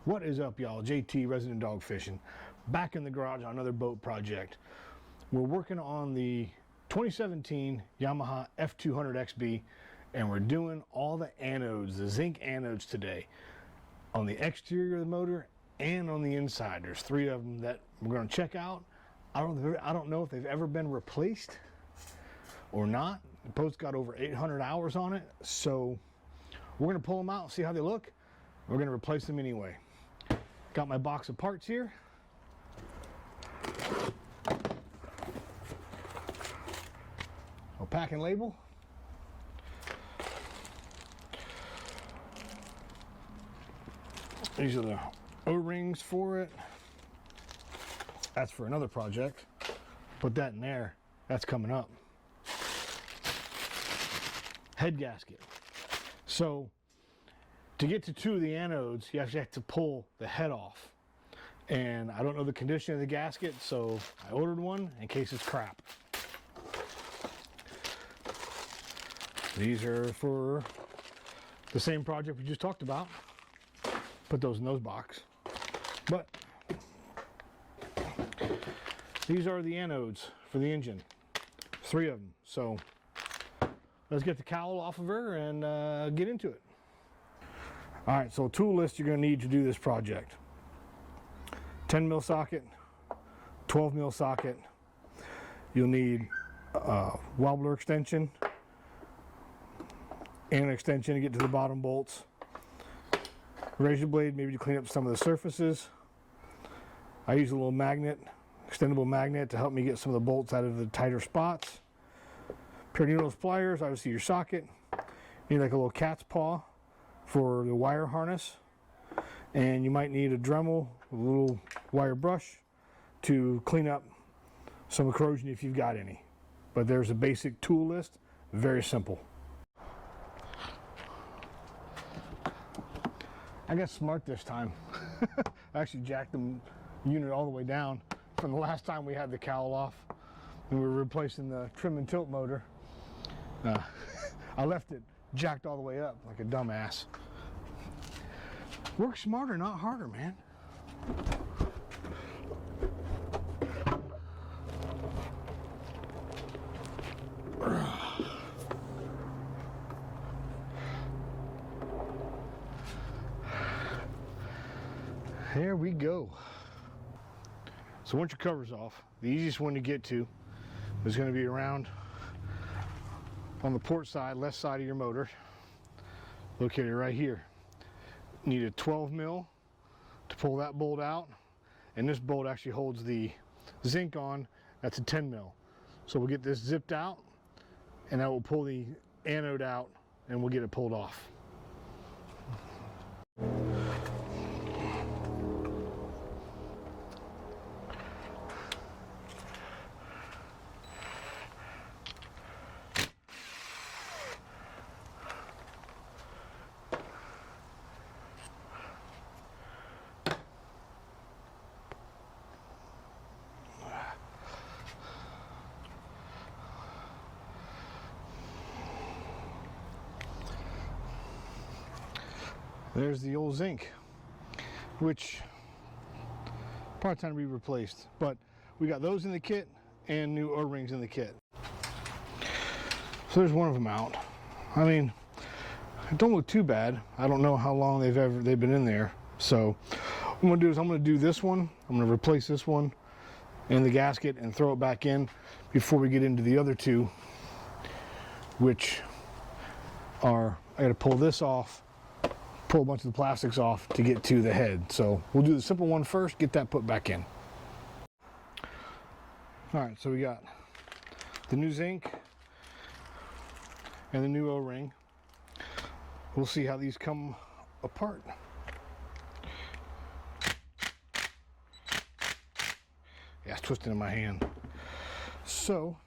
What is up, y'all? JT, Resident Dog Fishing, back in the garage on another boat project. We're working on the 2017 Yamaha F200XB, and we're doing all the anodes, the zinc anodes today, on the exterior of the motor and on the inside. There's 3 of them that we're going to check out. I don't know if they've ever been replaced or not. The boat's got over 800 hours on it, so we're going to pull them out and see how they look. We're going to replace them anyway. Got my box of parts here. A pack and label. These are the O-rings for it. That's for another project. Put that in there. That's coming up. Head gasket. So to get to 2 of the anodes, you actually have to pull the head off. And I don't know the condition of the gasket, so I ordered one in case it's crap. These are for the same project we just talked about. Put those in those box. But these are the anodes for the engine. 3 of them. So let's get the cowl off of her and get into it. Alright, so tool list you're going to need to do this project. 10 mil socket, 12 mil socket. You'll need a wobbler extension and an extension to get to the bottom bolts. Razor blade maybe to clean up some of the surfaces. I use a little magnet, extendable magnet, to help me get some of the bolts out of the tighter spots. Pair of needles, pliers, obviously your socket. You need like a little cat's paw for the wire harness, and you might need a Dremel, a little wire brush to clean up some corrosion if you've got any. But there's a basic tool list, very simple. I got smart this time. I actually jacked the unit all the way down from the last time we had the cowl off and we were replacing the trim and tilt motor. I left it jacked all the way up like a dumbass. Work smarter, not harder, man. There we go. So once your cover's off, the easiest one to get to is going to be around on the port side, left side of your motor, located right here. You need a 12 mil to pull that bolt out, and this bolt actually holds the zinc on. That's a 10 mil. So we'll get this zipped out, and that will pull the anode out, and we'll get it pulled off. There's the old zinc, which probably time to be replaced, but we got those in the kit and new O-rings in the kit. So there's one of them out. I mean, it don't look too bad. I don't know how long they've been in there. So what I'm gonna do is I'm gonna do this one. I'm gonna replace this one in the gasket and throw it back in before we get into the other 2, which are, I gotta pull this off, pull a bunch of the plastics off to get to the head. So we'll do the simple one first, get that put back in. Alright, so we got the new zinc and the new O-ring. We'll see how these come apart. Yeah, it's twisting in my hand. So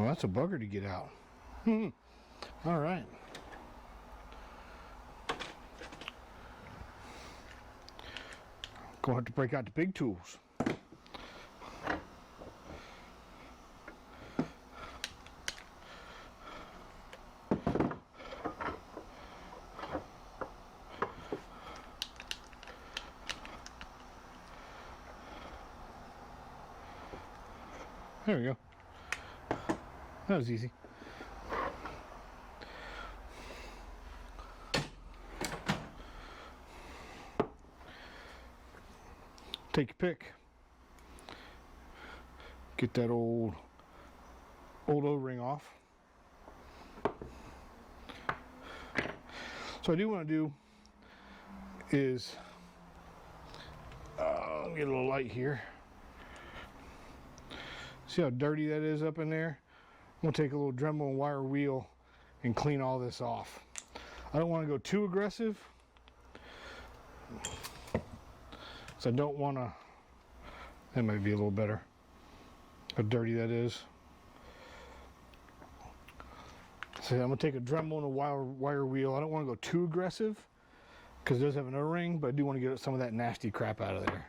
Well, that's a bugger to get out. All right. Gonna have to break out the big tools. There we go. That was easy. Take your pick. Get that old O-ring off. So I do want to do is let me get a little light here. See how dirty that is up in there? I'm going to take a little Dremel and wire wheel and clean all this off. I don't want to go too aggressive, so I don't want to, that might be a little better, how dirty that is. So I'm going to take a Dremel and a wire wheel. I don't want to go too aggressive because it does have an O-ring, but I do want to get some of that nasty crap out of there.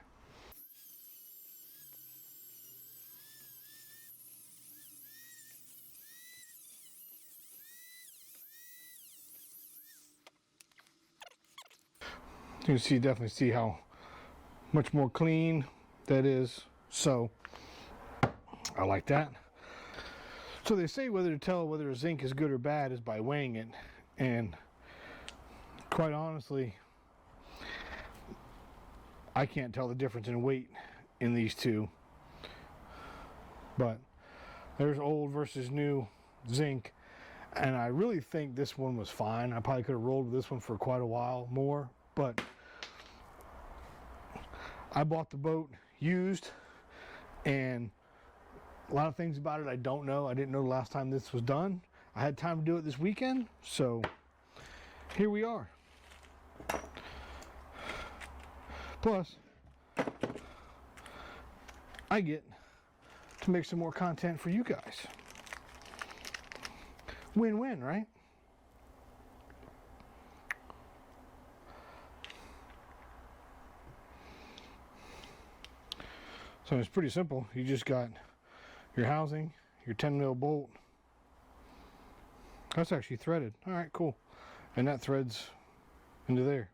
You can see, definitely see how much more clean that is. So I like that. So they say whether to tell whether a zinc is good or bad is by weighing it, and quite honestly, I can't tell the difference in weight in these two. But there's old versus new zinc, and I really think this one was fine. I probably could have rolled with this one for quite a while more, but I bought the boat used, and a lot of things about it I don't know. I didn't know the last time this was done. I had time to do it this weekend, so here we are. Plus, I get to make some more content for you guys. Win-win, right? So it's pretty simple. You just got your housing, your 10 mil bolt. That's actually threaded. All right, cool. And that threads into there.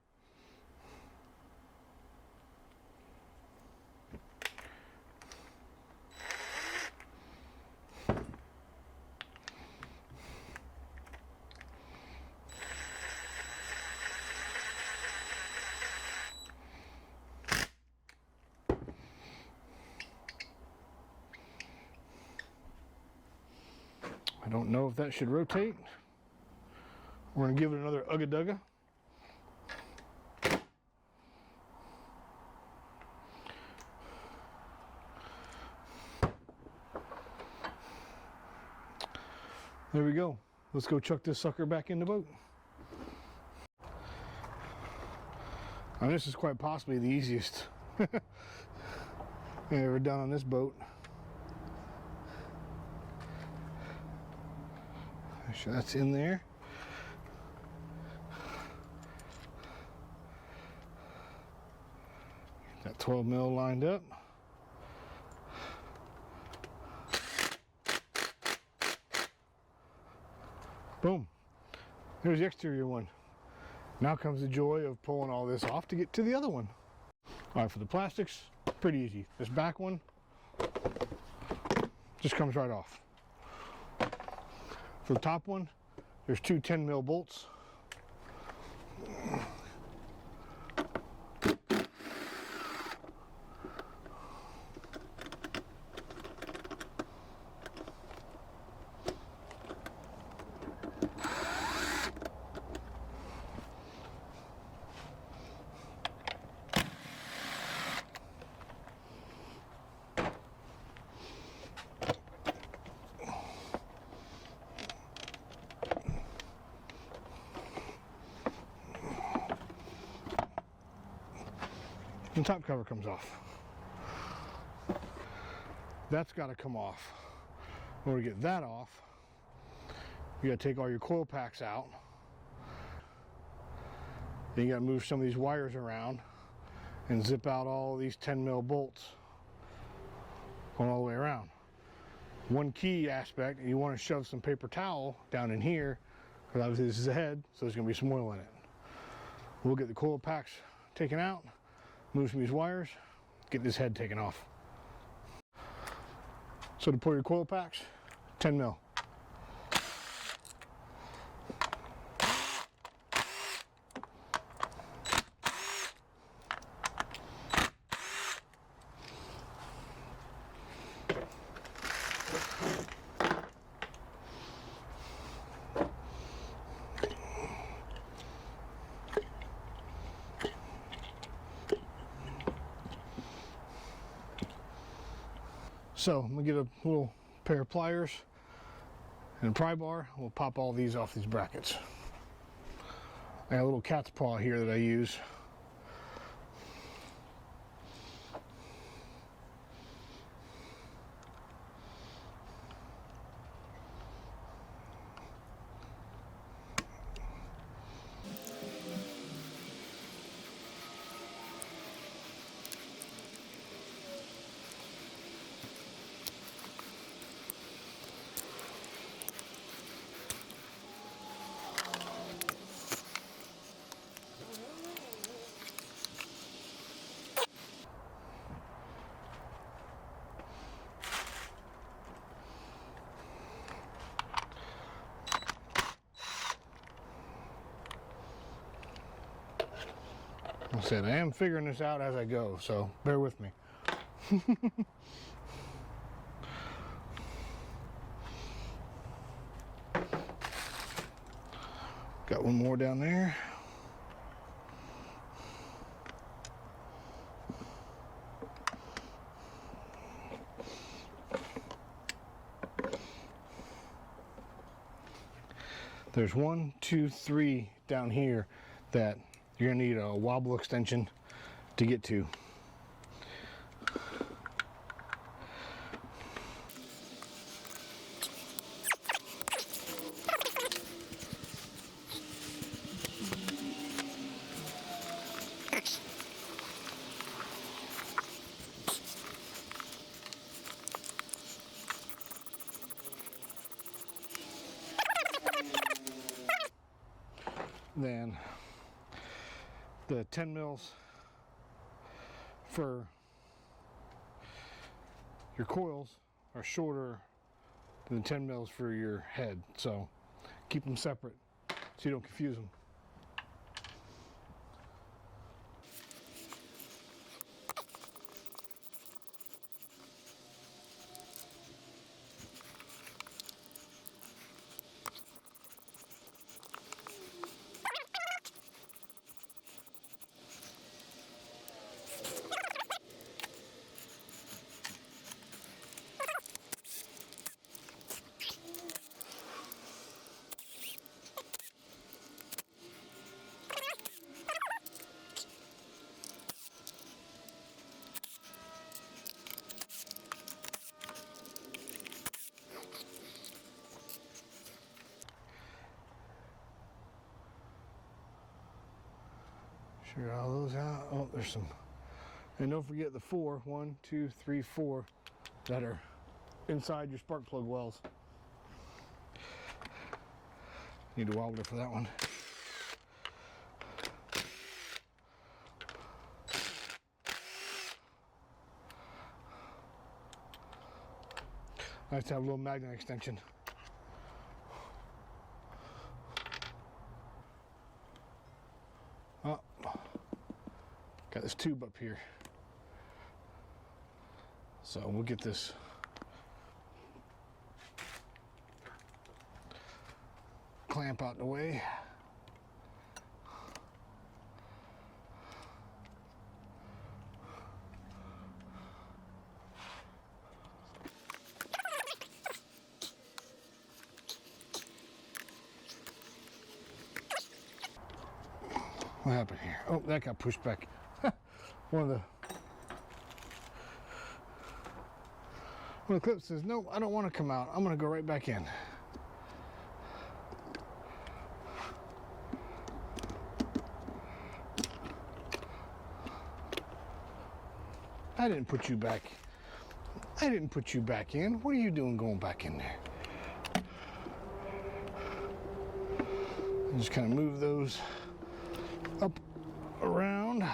I don't know if that should rotate. We're going to give it another ugga-dugga. There we go. Let's go chuck this sucker back in the boat. Now this is quite possibly the easiest I've ever done on this boat. Make sure that's in there. Get that 12 mil lined up. Boom. There's the exterior one. Now comes the joy of pulling all this off to get to the other one. All right, for the plastics, pretty easy. This back one just comes right off. For the top one, there's two 10 mil bolts. The top cover comes off. That's got to come off. In order to get that off, you got to take all your coil packs out. Then you got to move some of these wires around and zip out all these 10mm bolts going all the way around. One key aspect, you want to shove some paper towel down in here, because obviously this is a head, so there's going to be some oil in it. We'll get the coil packs taken out, move some of these wires, get this head taken off. So to pull your coil packs, 10mm. So I'm gonna get a little pair of pliers and a pry bar. We'll pop all these off these brackets. I got a little cat's paw here that I use. Like I said, I am figuring this out as I go, so bear with me. Got one more down there. There's 1, 2, 3 down here that you're gonna need a wobble extension to get to. Then the 10mm for your coils are shorter than the 10mm for your head, so keep them separate so you don't confuse them. Sure, all those out. Oh, there's some. And don't forget the 4, 1, 2, 3, 4 that are inside your spark plug wells. Need a wobbler for that one. Nice to have a little magnet extension. Oh, got this tube up here. So we'll get this clamp out the way. What happened here? Oh, that got pushed back. One of the... Well, the clip says, nope, I don't want to come out. I'm going to go right back in. I didn't put you back. I didn't put you back in. What are you doing going back in there? And just kind of move those up around.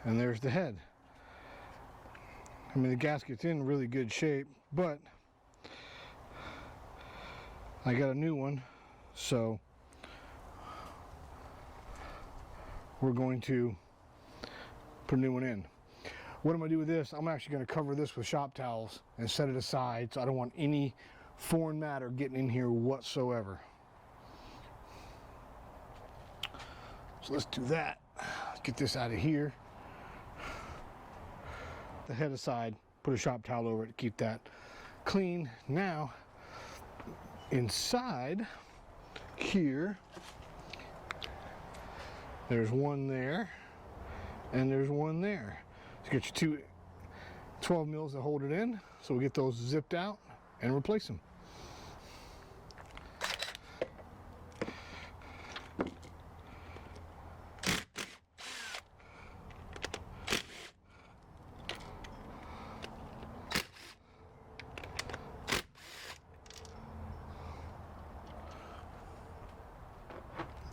And there's the head. I mean, the gasket's in really good shape, but I got a new one, so we're going to put a new one in. What I'm going to do with this, I'm actually going to cover this with shop towels and set it aside, so I don't want any foreign matter getting in here whatsoever. So let's do that. Let's get this out of here. The head aside, put a shop towel over it to keep that clean. Now, inside here, there's one there, and there's one there. So get your two 12 mils that hold it in, so we get those zipped out and replace them.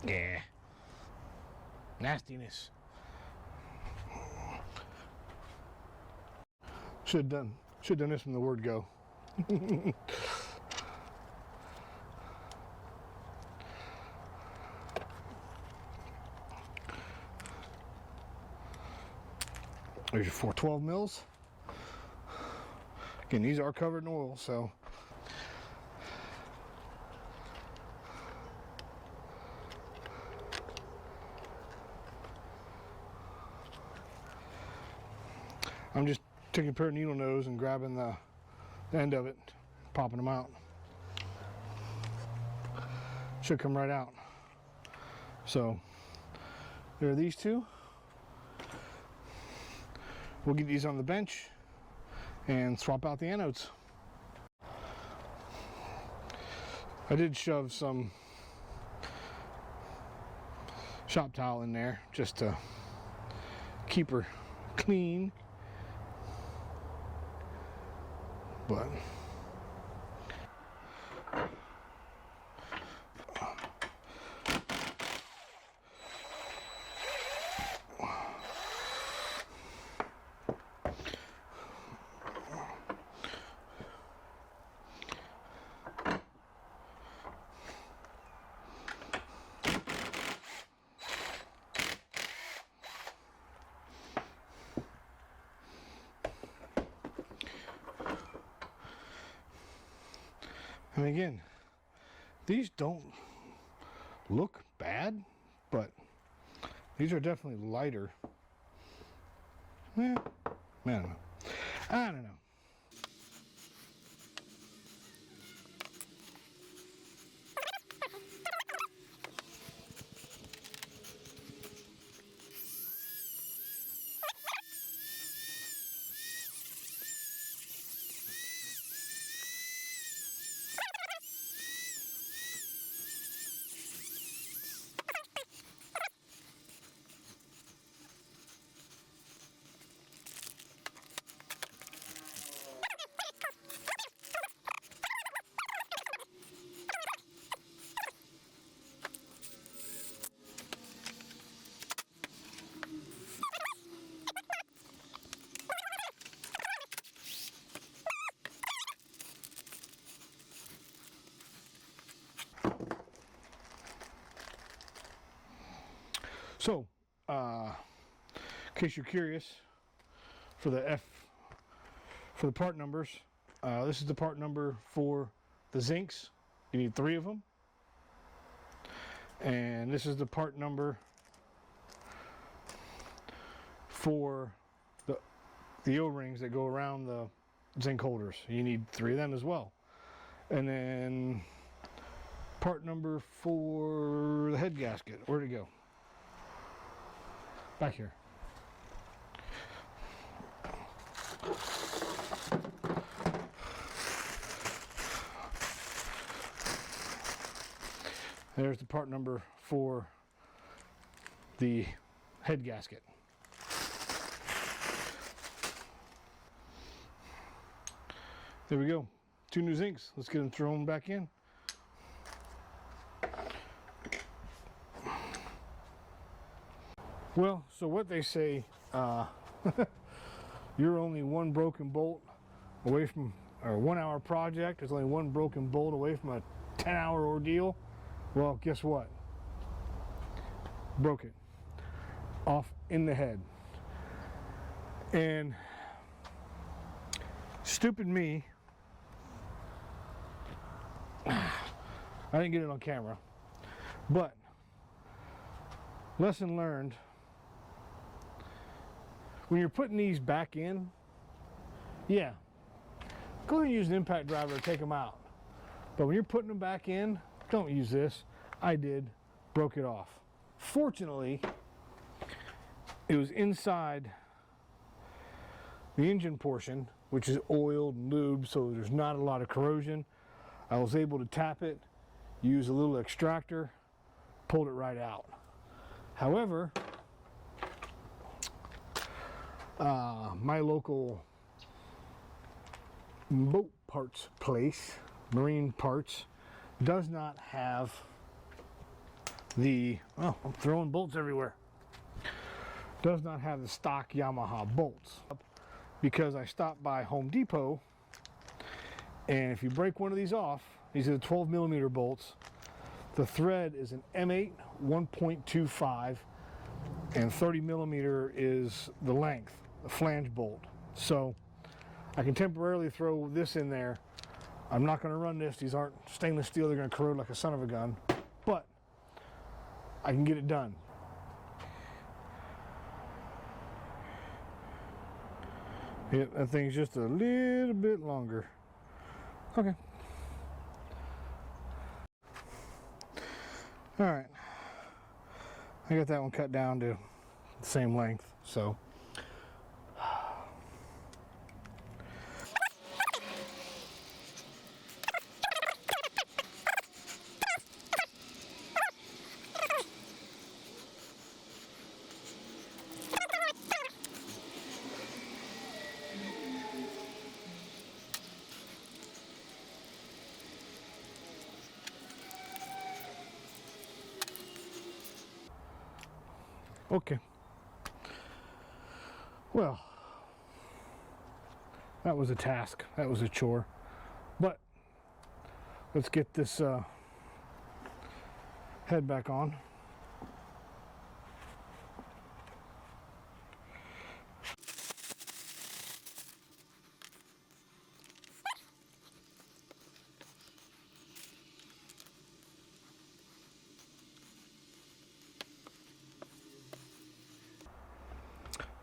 Yeah. Nastiness. Should have done this from the word go. There's your 412 mils. Again, these are covered in oil, so I'm just taking a pair of needle nose and grabbing the end of it, popping them out. Should come right out. So there are these two. We'll get these on the bench and swap out the anodes. I did shove some shop towel in there just to keep her clean. But and again, these don't look bad, but these are definitely lighter. Yeah, I don't know. I don't know. So, in case you're curious, for the part numbers, this is the part number for the zincs. You need 3 of them. And this is the part number for the O-rings that go around the zinc holders. You need 3 of them as well. And then part number for the head gasket. Where'd it go? Back here. There's the part number for the head gasket. There we go. 2 new Zincs. Let's get them thrown back in. Well, so what they say, you're only one broken bolt away from, or 1 hour project. There's only one broken bolt away from a 10-hour ordeal. Well, guess what? Broke it off in the head. And stupid me, I didn't get it on camera, but lesson learned, when you're putting these back in, yeah, go ahead and use an impact driver to take them out. But when you're putting them back in, don't use this. I did, broke it off. Fortunately, it was inside the engine portion, which is oiled and lubed, so there's not a lot of corrosion. I was able to tap it, use a little extractor, pulled it right out. However, my local boat parts place, marine parts, does not have the, oh, I'm throwing bolts everywhere, does not have the stock Yamaha bolts, because I stopped by Home Depot, and if you break one of these off, these are the 12mm bolts, the thread is an M8 1.25, and 30mm is the length, the flange bolt. So I can temporarily throw this in there. I'm not going to run this. These aren't stainless steel. They're going to corrode like a son of a gun. But I can get it done. Yeah, that thing's just a little bit longer. Okay. All right. I got that one cut down to the same length, so. Okay. Well, that was a task. That was a chore. But let's get this head back on.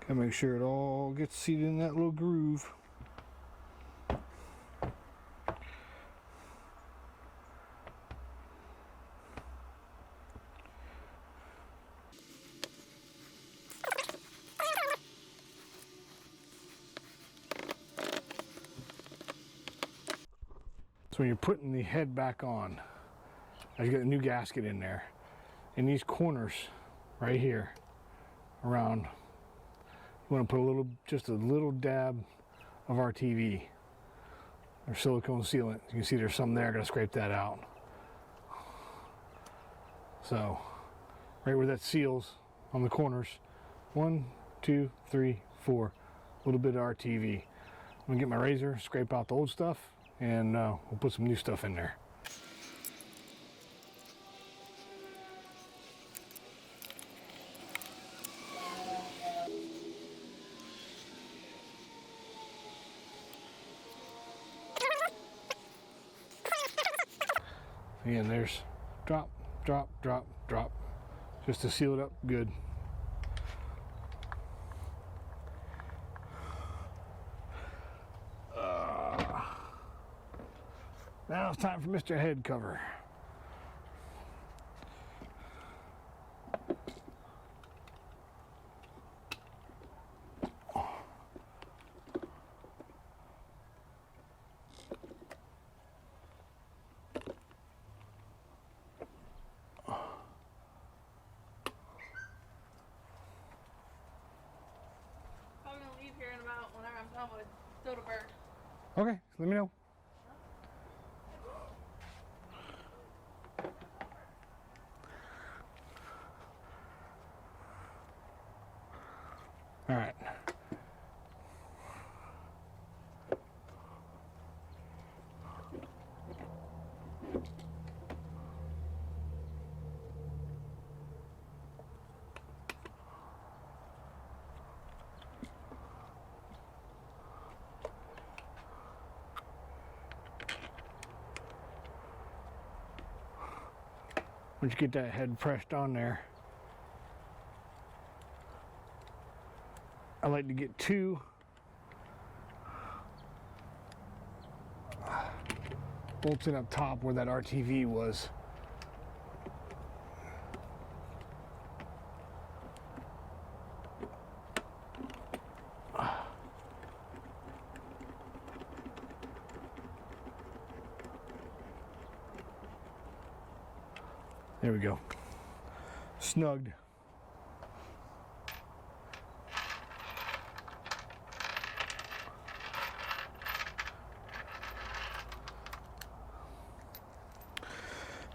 Gotta make sure it all gets seated in that little groove. So when you're putting the head back on, I got a new gasket in there. In these corners right here around, you want to put a little, just a little dab of RTV or silicone sealant. You can see there's some there. I gotta scrape that out. So right where that seals on the corners, 1, 2, 3, 4, a little bit of RTV. I'm gonna get my razor, scrape out the old stuff, and we'll put some new stuff in there. Again, there's drop, drop, drop, drop, just to seal it up good. Now it's time for Mr. Head Cover. here in about whenever I'm done with Soda Bird. Okay, let me know. All right. Once you get that head pressed on there, I like to get two bolts in up top where that RTV was. There we go. Snugged.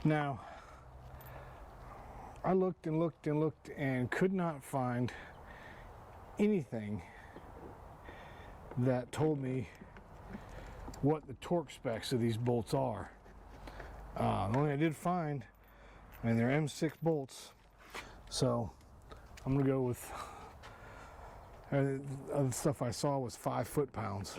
Now, I looked and looked and looked and could not find anything that told me what the torque specs of these bolts are. The only I did find, and they're M6 bolts, so I'm gonna go with other stuff I saw was 5 foot-pounds.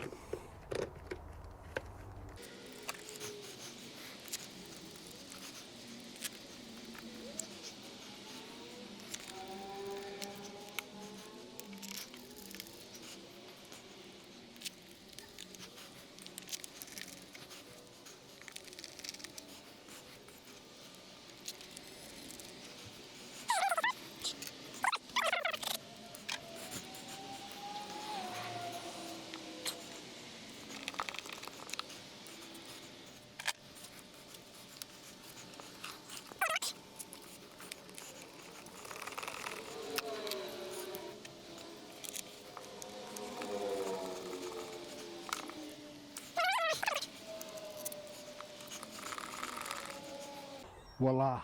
Voila.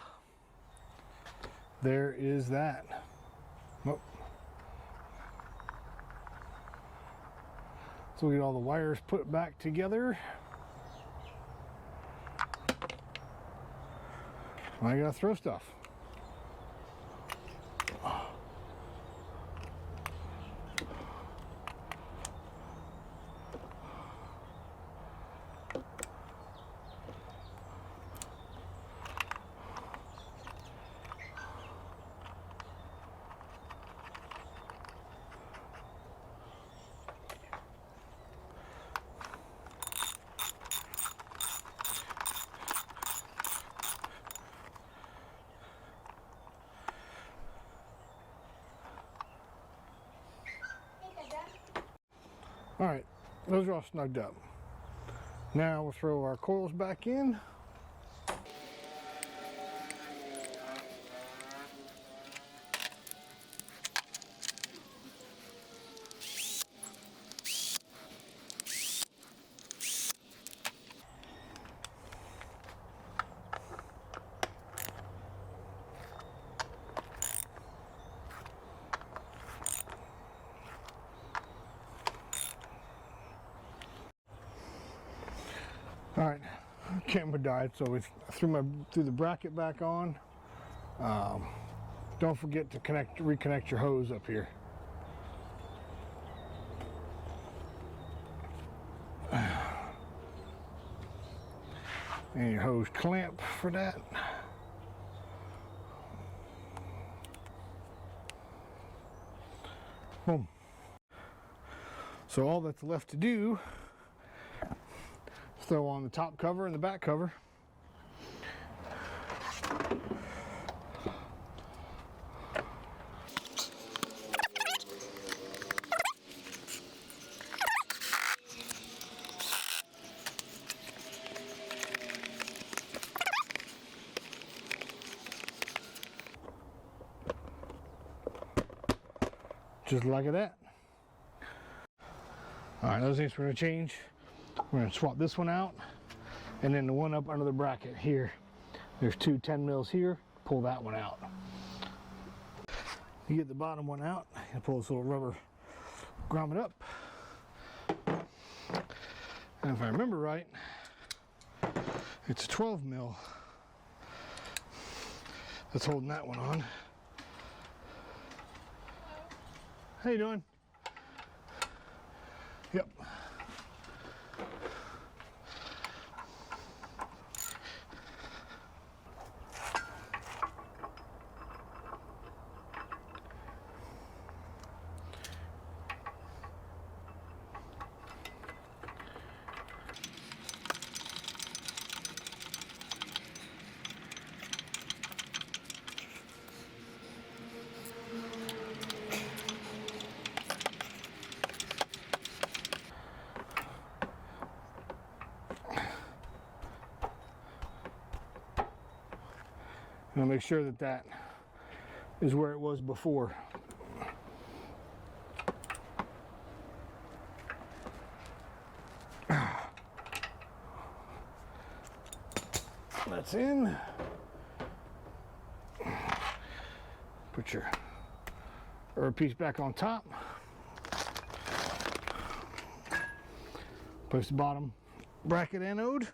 There is that. Oh. So we get all the wires put back together. I gotta throw stuff. All right, those are all snugged up. Now we'll throw our coils back in. All right, camera died, so we threw the bracket back on. Don't forget to reconnect your hose up here. And your hose clamp for that. Boom. So all that's left to do, throw on the top cover and the back cover. Just like that. All right, those things we're gonna change. We're gonna swap this one out, and then the one up under the bracket here. There's two 10 mils here. Pull that one out. You get the bottom one out, and pull this little rubber grommet up. And if I remember right, it's a 12 mil that's holding that one on. How you doing? Yep. And I'll make sure that that is where it was before. That's in. Put your herb piece back on top. Place the bottom bracket anode.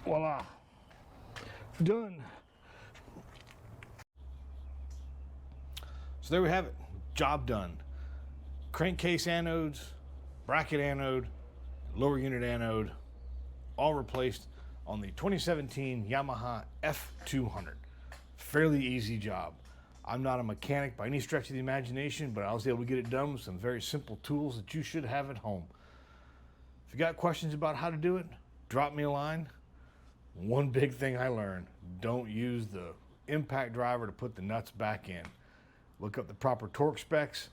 Voila, done. So there we have it, job done. Crankcase anodes, bracket anode, lower unit anode, all replaced on the 2017 Yamaha F200. Fairly easy job. I'm not a mechanic by any stretch of the imagination, but I was able to get it done with some very simple tools that you should have at home. If you got questions about how to do it, drop me a line. One big thing I learned, don't use the impact driver to put the nuts back in. Look up the proper torque specs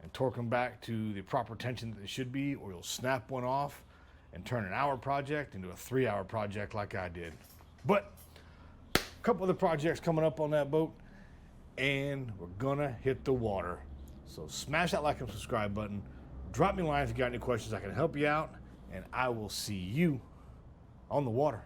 and torque them back to the proper tension that they should be, or you'll snap one off and turn an hour project into a 3-hour project like I did. But a couple other projects coming up on that boat, and we're gonna hit the water. So smash that like and subscribe button. Drop me a line if you got any questions. I can help you out, and I will see you on the water.